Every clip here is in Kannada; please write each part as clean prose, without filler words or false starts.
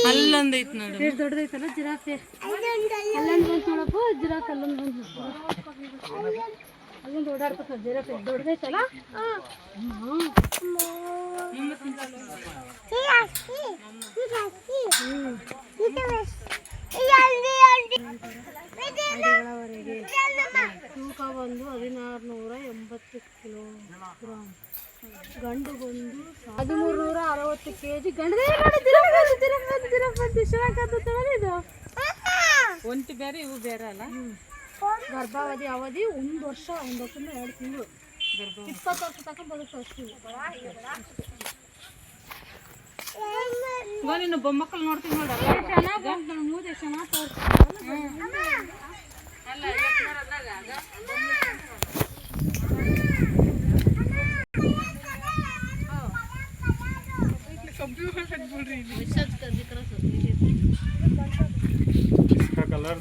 ಅಲ್ಲೊಂದು ಐತಿ ನೋಡಿ, ಎಷ್ಟು ದೊಡ್ಡದೈತಲ್ಲ ಜಿರಾಫೆ. ಅಲ್ಲೊಂದು ಬಂತು ನೋಡಪ್ಪ, ಜಿರಾಫೆ ಅಲ್ಲೊಂದು ಬಂತು. ಅಲ್ಲೊಂದು ಓಡಾಡ್ತಕ್ಕ ಜಿರಾಫೆ ದೊಡ್ಡದೈತಲ್ಲ. ತೂಕ ಬಂದು 1680 ಕಿಲೋಗ್ರಾಮ್, ಗಂಡು ಬಂದು 1360 kg. ಗಂಡದೇ ಇದು ಒಂಟಿ ಬೇರೆ ಇವು ಬೇರೆ ಅಲ್ಲ. ಗರ್ಭಾವಧಿ ಅವಧಿ 1 ವರ್ಷ, 1 ವರ್ಷದಿಂದ 2 ತಿಂಗಳು, 20 ವರ್ಷ ತನಕ ಬದುಕು ಅಷ್ಟು. ನೀನು ಬೊಮ್ಮಕ್ಕಳು ನೋಡ್ತೀನಿ ನೋಡ, ಚೆನ್ನಾಗಿ ಬಂತು ನನ್ನ ಮೂದೆ, ಚೆನ್ನಾಗಿ ತೋರಿಸ್ತಾ. कलर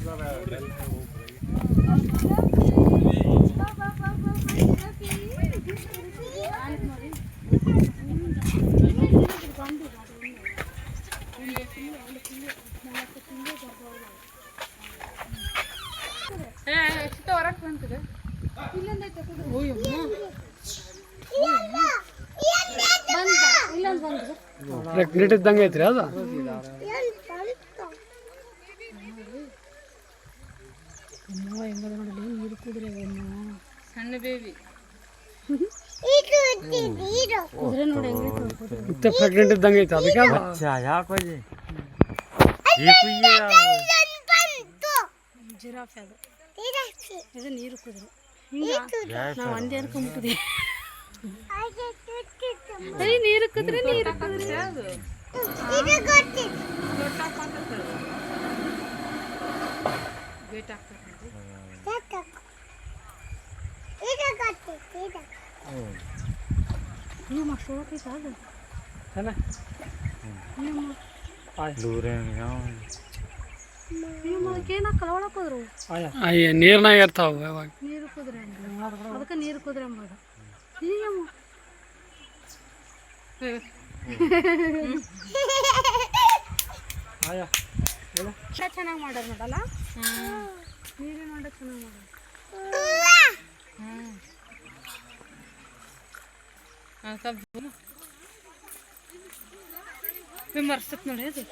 ಹೊರಗೆ ಬಂತದೆ. ಪ್ರೆಗ್ನೆಂಟ್ ಇದ್ದಂಗೆ ಐತ್ರಿ ಅದು. ನೀರು ಕುದುರೆ ಸಣ್ಣ ಬೇಬಿ ಕುದುರೆ ನೋಡಿ ಮತ್ತೆ ಪ್ರೆಗ್ನೆಂಟ್ ಇದ್ದಂಗೆ ಐತೆ ಅದಕ್ಕೆ. ಜಿರಾಫೆ ಅದು, ಇದು ನೀರು ಕುದುರೆ. ನಾವು ಒಂದೇ ಅನ್ಕೊಂಬಿಟ್ಟಿದ್ವಿ. ನೀರು ಕುದುರೆ ನೀರು ಕುದುರೆ ಅದು ವೇಟ್ ಆಗ್ತದೆ. ನೀವು ಶೋಕೈತ ಅದು ಏನಕ್ಕಲ್ಲ ಒಳಗೆ ಹೋದ್ರು. ನೀರ್ನಾಗ ಇರ್ತಾವ ಯಾವಾಗ. ನೀರು ಕುದುರೆ ಅದಕ್ಕೆ ನೀರು ಕುದುರೆ ಅಂಬೋದು. ಚೆನ್ನಾಗಿ ಮಾಡೋದು ನೋಡಲ್ಲ, ನೀರಿನ ಹೊಂಡ ಚೆನ್ನಾಗಿ ಮಾಡೋದು. ವಿಮರ್ಶತ್ ನೋಡಿ ಅದು